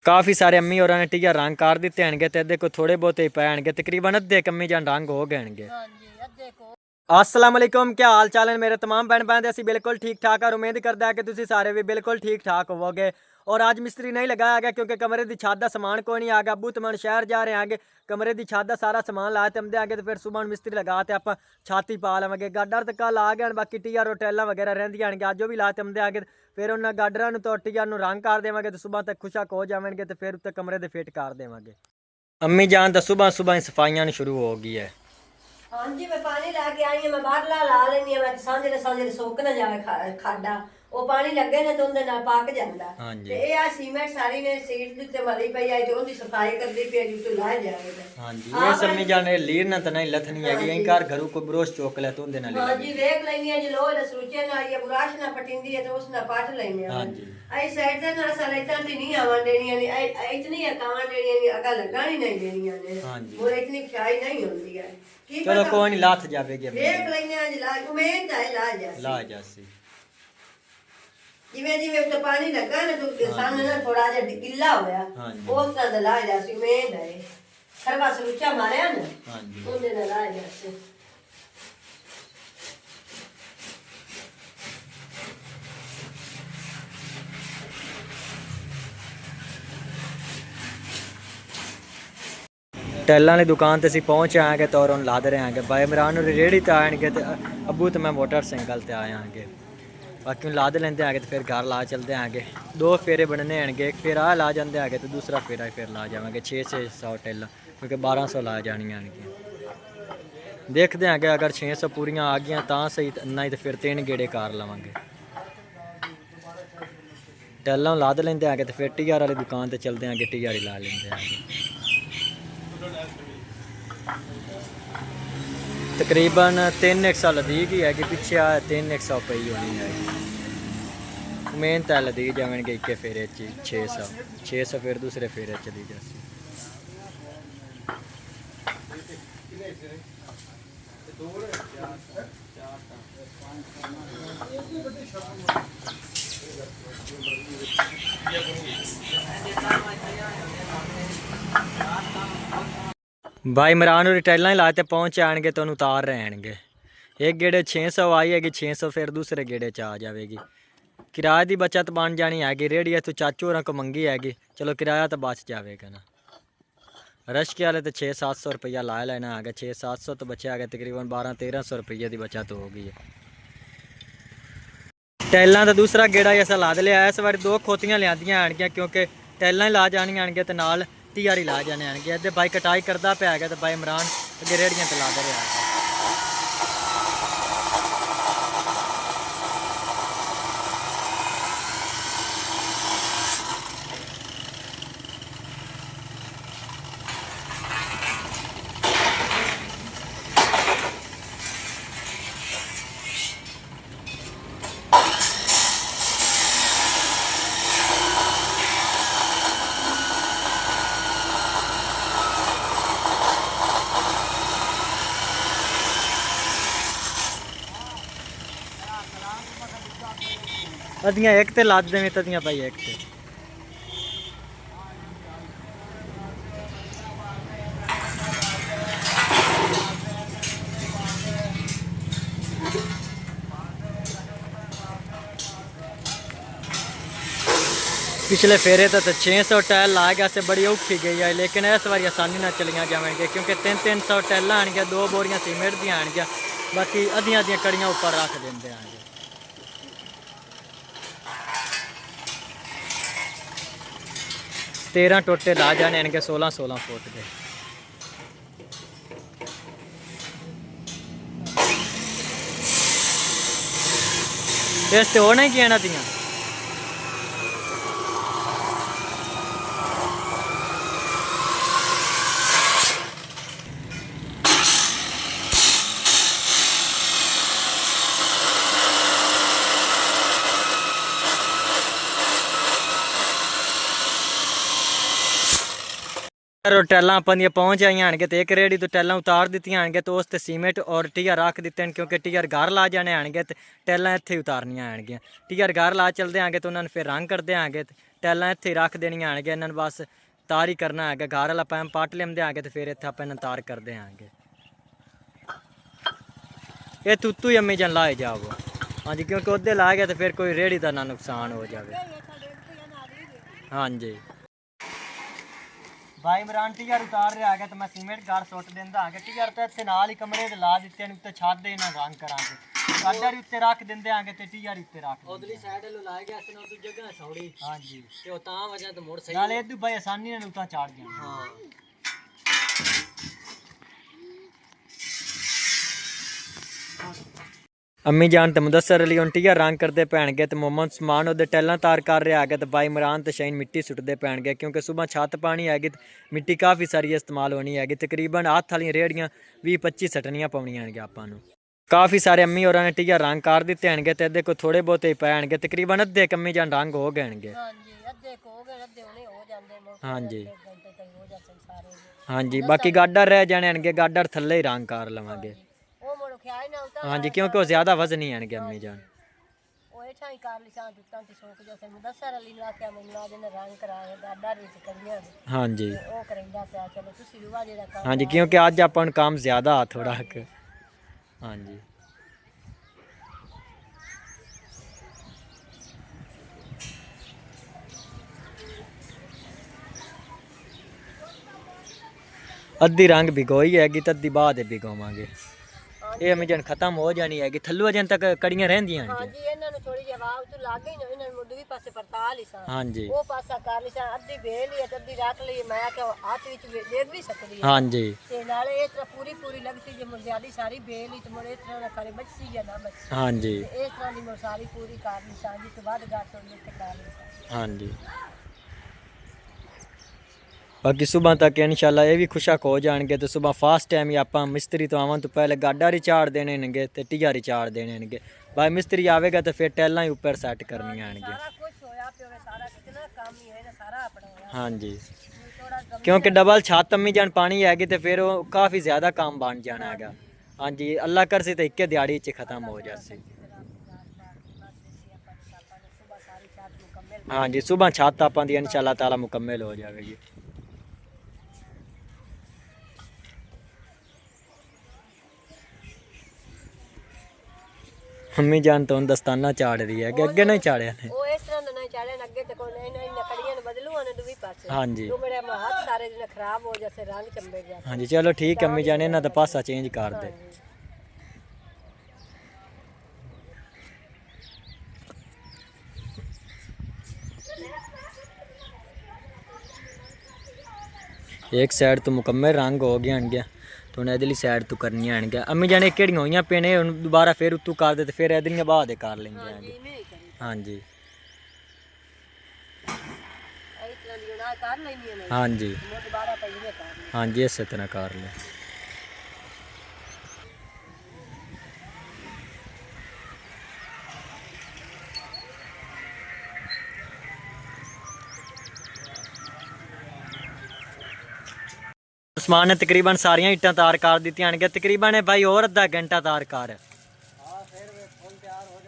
काफ़ी सारे अम्मी और ने टिया रंग कर दिते हैं तो को थोड़े बहुत ही पैणगे तकरीबन अद्धे कम्मी जान रंग हो गए। अस्सलाम वालेकुम, क्या हाल चाल है मेरे तमाम भैन भैन? असी बिल्कुल ठीक ठाक और उम्मीद करते हैं कि तुम सारे भी बिल्कुल ठीक ठाक होवोगे। और आज मिस्त्री नहीं लगाया गया क्योंकि कमरे की छत का समान कोई नहीं आ गया। अबू तुम शहर जा रहे हैं, कमरे की छत का सारा समान लाया तो आगे तो फिर सुबह मिस्त्री लगा तो आप छाती पा लवेंगे। गाडर तो कल आ गए, बाकी टिया रोटेल वगैरह रहिंदियां हैं, अजो भी ला तो आगे फिर उन्होंने गाडर तो टिया रंग कर देवे तो सुबह तक खुशक हो जाएंगे तो फिर उत्ते कमरे के फिट कर देवे। अम्मी जान तो सुबह सुबह सफाइयां शुरू हो गई है। हाँ जी, मैं पानी लाके आई हूं। मैं बाहर ला लेनी है। मैं सांझे सोक ना जाए खाडा वो पानी लगे ने तो उनदे नाल पक जांदा। ते ए आ सीमेंट सारी ने सीट दे ते मली पई आई ते ओदी सफाई करदी पई जी तो ला जावे। हां जी, ये सम्मी जाने लीर ना त नहीं लथनी है कि घर घरू को ब्रश चोक ले तो उनदे नाल। हां जी, देख लेनी है जी लोह दे सूचे नाल या बुराश ना पटिंदी है तो उस ना पाट लेने। हां जी, आई साइड से ना सारे इतना नहीं आवन देनी है, इतनी अकावन देनी है, अगा लगानी नहीं देनी है। हां जी, और इतनी ख्याई नहीं होती है। चलो कोई नहीं, लाथ जावेगी। देख लेने आज ला उम्मीद है ला जासी। जिवें जिवें उत्ते पानी लगा ना तो सामने ना थोड़ा जिहा गिल्ला होया उस तरह दा ला जासी। उम्मीद है खरवा सलूचा मारिया ना। हां जी, ओदे नाल ला जासी। टैलों वाली दुकान से पहुँच आएंगे तो और लाद रहे हैं। भाई इमरान रेहड़ी तो आएंगे तो अबू तो मैं मोटरसाइकिल से आए हैं। बाकी लाद लेंदे आगे तो फिर घर ला चलते हैं। दो फेरे बनने हैं, एक फेरा ला जाते हैं तो दूसरा फेरा फिर ला जाएंगे। 600 टैल क्योंकि 1200 ला जानियां। देखते हैं कि अगर 600 पूरियां आ गई तो सही, नहीं तो फिर 3 गेड़े कार लवेंगे। टैलों लाद लेंदे आगे तो फिर टीआर वाली दुकान पर चलते हैं, टीआर ही ला लेंदे आगे। तकरीबन 300 लदीक ही है कि पिछे 300 पई होनी है। मेहनत है लदीक जाएंगे एक फेरे 600 फिर दूसरे फेरे चली जासी। भाई इमरान और टाइलें लाते पहुँच आएंगे तो उतार रहे हैं। एक गेड़े 600 आई है, 600 फिर दूसरे गेड़े आ जाएगी। किराए की बचत बन जानी है। रेहड़ी तो चाचू होर को मंगी है, चलो किराया तो बच जाएगा ना। रश्के वाले तो 600-700 रुपया ला लेना है। 600-700 तो बचा है, तकरीबन 1200-1300 रुपये की बचत हो गई है। टाइलों का दूसरा गेड़ा ऐसा ला लिया। इस बार 2 खोतियां लिया आएगियाँ क्योंकि टाइलें ला जानियां तो नाल टीआर ला जाने आएंगे। अद्धे भाई कटाई करता पे है तो भाई इमरान अगे रेहड़ियां तो ला रहा है। अदियाँ एक ते लाद देवें तदियाँ भाई एक ते। पिछले फेरे तो 600 टैल ला गया से बड़ी औखी गई है, लेकिन इस बार आसानी ना चलिया जाएंगे क्योंकि 300 टैल आएंगे, 2 बोरियां सीमेंट दी आएंगे, बाकी अद्धियां अद्धियां कड़ियां ऊपर रख देंगे आएंगे। 13 टोटे ला जाने 16-16 फुट के। इस ते होने की ना दियाँ और टैला अपन ये पहुंच आई आएंगे तो एक रेडी तो टैला उतार दी आएंगे तो उस ते सीमेंट और टीयर रख दिते हैं क्योंकि टीयर घर ला जाने आएंगे तो टैला इत्थे ही उतारनियां आएंगे। टीयर घर ला चलते आएंगे तो उन्होंने फिर रंग करते आएंगे तो टैला इत्थे ही रख देनियां आएंगे। इन्होंने बस तार ही करना है घर वाला पैम पाट लियाते आएंगे तो फिर इत्थे अपन तार करते आएंगे। ये तुत्तू ही अम्मी जन लाए जाओ। हाँ जी क्योंकि उधर ला गया तो फिर कोई रेड़ी का ना नुकसान हो जाए। हाँ जी भाई इमरान टीयर उतार रहा है तो मैं सीमेंट घर सुट देंदा आगे। टीयर तो इतने नाल ही कमरे ते ला दिते हैं उत्ते छत दे ना रंग करांगे गाडर उत्ते रख देंदे आगे ते टीयर उत्ते रख उधरली साइड लो ला गया इसने उधर जगह सौड़ी। हां जी ते ओ तां वजह तो मोड़ सही नाले इधर भाई आसानी नाल उता चढ़ गया। हां अम्मी जान तो मुदस्सर अली उन टीयर रंग करते पैन गए तो मोहम्मद समान उधर टैला तार कर रहा है तो भाई इमरान तो शाइन मिट्टी सुटते पैन गए क्योंकि सुबह छत पानी आएगी तो मिट्टी काफ़ी सारी इस्तेमाल होनी हैगी। तकरीबन हत्थ वाली रेहड़ियाँ 20-25 सटनियाँ पाउनियां हैं आपां नूं। काफ़ी सारे अम्मी और ने टीयर रंग कर दिते हैं तो अद्धे को थोड़े बहुत ही पैणगे तकरीबन अद्धे कम्मी जान रंग हो गए। हाँ जी हाँ जी बाकी गाडर रह जाने गाडर थल्ले ही रंग कर लवांगे। हाँ जी क्योंकि वो ज्यादा वजन ही है अम्मी जान। हाँ जी हाँ जी क्योंकि अज अपन काम ज्यादा थोड़ा। हाँ जी अद्धी रंग भिगोई हैगी तो अद्धी बाद भिगोवांगे। ये अम्मी जन खत्म हो जानी है थल्लू अजन तक कड़ियां रहंदियां हैं। हां जी इन्हां नु थोड़ी जी आवाज तो लाग गई ना इन्हां नु दूसरी पासे परता लिसा। हां जी वो पासा कर लिसा अद्धी बेल ही अद्धी रख ली मैं क्या हाथ विच देख भी सकदी है। हां जी ते नाले इस तरह पूरी लगती जे मुर्जादी सारी बेल ही ते मोरे इस तरह करे बच्ची या ना बच्ची। हां जी इस तरह दी मोर सारी पूरी कर लिसा जी तो बाद गाट तो लिख कर लिसा। हां जी बाकी सुबह तक इंशाल्लाह ये भी खुशक हो जाएंगे तो सुबह फास्ट टाइम ही आप मिस्त्री तो आवन तो पहले गाडा ही चाड़ देने नगे तो टीयर ही चाड़ देने नगे। भाई मिस्त्री आवेगा तो फिर टैला ही ऊपर सैट करनी आएंगे। हाँ जी क्योंकि डबल छत अम्मी जान पानी हैगी तो फिर वो काफ़ी ज़्यादा काम बन जाना है। हाँ जी अल्लाह कर सी तो एक दिहाड़ी च ख़त्म हो जासी। हाँ जी सुबह छत आपां दी इंशाल्लाह ताला मुकम्मल हो जाएगी। अम्मी जान तो दस्ताना चाड़ रही है कि अगे नहीं चाड़िया ने। ओ इस तरह नहीं चाड़े अगे ते कोई नहीं कड़ियां ने बदलू आने दूसरी पासे। हां जी तो मेरे हाथ सारे दिन खराब हो जैसे रंग चंबे गया। हां जी चलो ठीक है अम्मी जान इना दा पासा चेंज कर दे। एक साइड तो मुकम्मल रंग हो गया हैं तो उन्हें इधरली साइड तो करनी है। अम्मी जाने केड़ियां होइयां पेने दोबारा फिर उत्तू कर दे तो फिर इधरियां बाद कर लेंगे हैं। हाँ जी हाँ जी हाँ जी इस तरह कर ले। उस्मान ने तकरीबन सारिया ईटां तार कर दी तकरीबन भाई और अद्धा घंटा तार कर।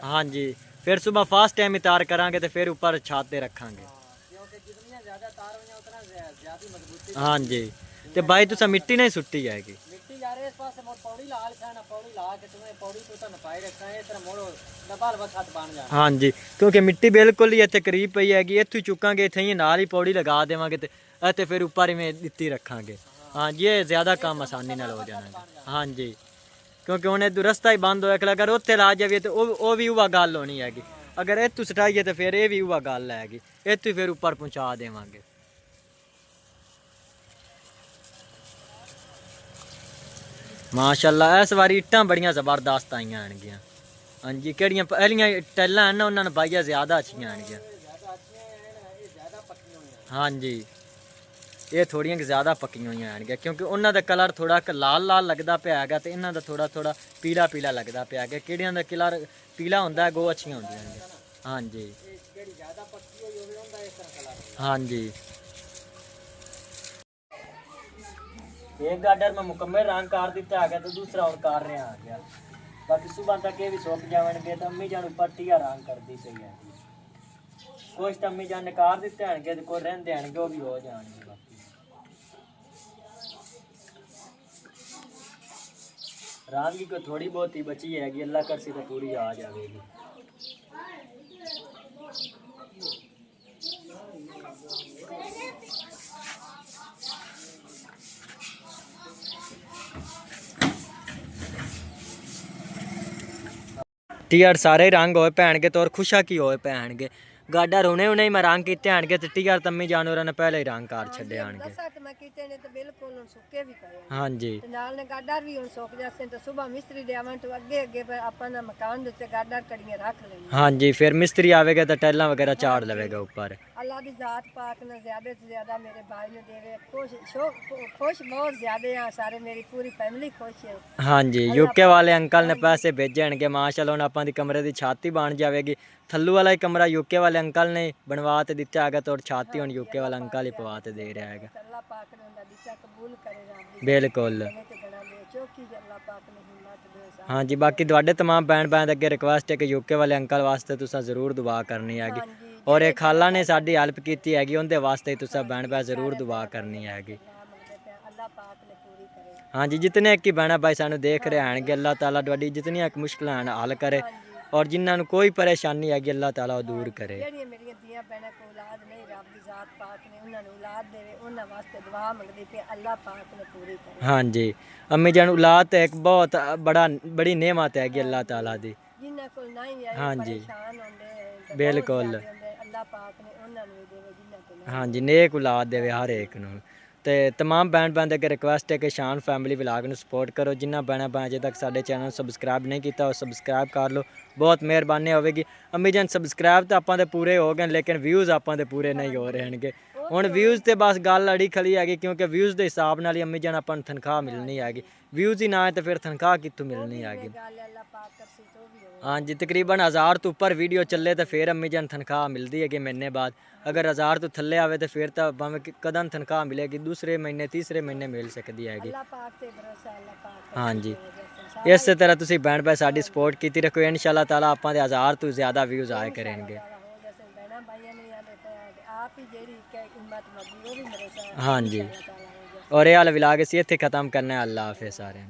हाँ जी फिर सुबह फास्ट टाइम ही तार करांगे तो फिर ऊपर छत पे रखांगे। हाँ जी तो भाई तुसा मिट्टी नहीं सुट्टी जाएगी। हाँ जी क्योंकि मिट्टी बिल्कुल ही इतने करीब पई हैगी इत्थों चुकांगे इत्थे नाल ही पौड़ी लगा देवांगे तो फिर ऊपर ही दित्ती रखांगे। हाँ जी ये ज़्यादा काम आसानी नाल हो जाना। हाँ जी क्योंकि उन्हें रस्ता ही बंद होया अगर उत्थे ला जाइए तो वो भी वह गल होनी हैगी। अगर इतों सटाइए तो फिर ये भी वह गल हैगी इतों फिर ऊपर पहुँचा देवांगे। माशाअल्लाह इस बारी इट्टां बड़ियां जबरदस्त आईयां आनगियां। हाँ जी केड़ियां पहलियां टैलां हैं ना उन्होंने बाइया ज़्यादा अच्छियां आनगियां। हाँ जी ये थोड़ियां ज़्यादा पक्कियां हुई आनगियां क्योंकि उन्होंने कलर थोड़ा लाल लाल लगता पिया है तो इन्हों का थोड़ा थोड़ा पीला पीला लगता पिया है। केड़ियां दा कलर पीला होंदा है गो अच्छियां होंदियां। हाँ जी हाँ जी एक गार्डर में मुकम्मल रंग कर दिता है तो दूसरा और कर रहे आ गया। बाकी सुबह तक ये भी सुक जाएंगे तो अम्मी जान ऊपर टिया रंग कर दी पई है। कुछ तो अम्मी जान ने कर दिते हैं तो कोई रहंदे हैं वो भी हो जाएंगे। बाकी रंग की को थोड़ी बहुत ही बची है कि अल्लाह कर सी तो पूरी आ जाएगी। टीआर सारे रंग होए पैणगे तो और खुशा की होए पैणगे गाडा रोने उन्हें मैं रंग कीते आणगे ते टीआर तम्मी जानवरां ने पहले ही रंग कर छड्डे आणगे। मैं कीते ने तो बिल्कुल हुन सुक्के भी पए हाँ जी ते नाल ने गाडर भी हुन सुक जासे तो सुबह मिस्त्री दे आवन तो अगे अगे पर अपना मकान दे उत्ते गाडर कड़ियां रख लेंगे। हाँ जी फिर मिस्त्री आवेगा तो टाइलां वगैरह चाड़ लवेगा ऊपर। अल्लाह दी जात पाक ने ज्यादा से ज्यादा मेरे भाई ने देवे खुश बहुत ज्यादा हैं सारे मेरी पूरी फैमिली खुश है। हाँ जी यूके वाले अंकल ने पैसे भेजणगे माशाअल्लाह हुन आपां दी कमरे दी छत ही बन जाएगी। थल्लू वाला ही कमरा यूके वाले अंकल ने बनवा ते दिता है तो छाती हुन यूके वाला अंकल ही पवा ते दे रहा है। अल्लाह पाक ने उनका दिता कबूल करे रब बिल्कुल चौकी अल्लाह पाक ने हिम्मत दे। हाँ जी बाकी तुहाडे तमाम भैन भैन अगे रिक्वेस्ट है कि यूके वाले अंकल वास्ते तुसां जरूर दुआ करनी हैगी और एक खाला ने साडी हेल्प कीती हैगी उनदे वास्ते तुसां भैन भैन जरूर दुआ करनी हैगी। अल्लाह पाक ने पूरी करे। हाँ जी जितने एक ही भैन भाई सानू देख रहे हैं अल्लाह ताला तुहाडी जितनी मुश्किलें हैं हल करे और जिन्होंने कोई परेशानी हैगी अल्लाह ताला वो दूर करे। ਜਿਹੜੀਆਂ ਮੇਰੀਆਂ ਧੀਆਂ ਭੈਣਾਂ ਕੋ ਔਲਾਦ ਨਹੀਂ ਰੱਬ ਦੀ ਜ਼ਾਤ ਪਾਕ ਨੇ ਉਹਨਾਂ ਨੂੰ ਔਲਾਦ ਦੇਵੇ ਉਹਨਾਂ ਵਾਸਤੇ ਦੁਆ ਮੰਗਦੀ ਪਈ ਅੱਲਾਹ ਪਾਕ ਨੇ पूरी करे। हाँ जी अम्मी जान औलाद तो एक बहुत बड़ी नेमत हैगी अल्लाह ताला दी। जिन्हां कोल नहीं है हाँ जी परेशान होंदे बिल्कुल अल्लाह पाक ने ਉਹਨਾਂ ਨੂੰ ਦੇਵੇ ਜਿन्हां कोल। हाँ जी नेक औलाद देवे हर एक नूं। ਤੇ तमाम भैन भैन अगर रिक्वेस्ट है कि शान फैमिली व्लॉग ਨੂੰ सपोर्ट करो जिन्ना भैन भैन अजे तक साडे चैनल ਨੂੰ सबसक्राइब नहीं किया और सबसक्राइब कर लो बहुत मेहरबानी होगी। अम्मी जान सबसक्राइब तो आपां दे पूरे हो गए लेकिन व्यूज़ आपां दे पूरे नहीं हो रहे हैं। हुण व्यूज़ ते बस गल अड़ी खड़ी हैगी क्योंकि व्यूज़ के हिसाब नाल ही अम्मी जान आपां नूं तनख्वाह मिलनी हैगी। व्यूज़ ही ना है तो फिर तनख्वाह कित्थों मिलनी हैगी। हाँ जी तकरीबन 1000 तो ऊपर वीडियो चले तो फिर अम्मी जान तनख्वाह मिलती है कि महीने बाद। अगर 1000 तो थल्ले आवे तो फिर तो भावें कदम तनख्वाह मिलेगी दूसरे महीने तीसरे महीने मिल सकती हैगी। हाँ जी इस तरह तुसीं भैन भाई साडी सपोर्ट कीती रखो इंशाअल्लाह ताला आपां दे 1000 तो ज़्यादा व्यूज़ आए करेंगे। हाँ जी और ये वाला व्लॉग इसी इत्थे ख़त्म करना है। अल्लाह हाफिज़ सारे।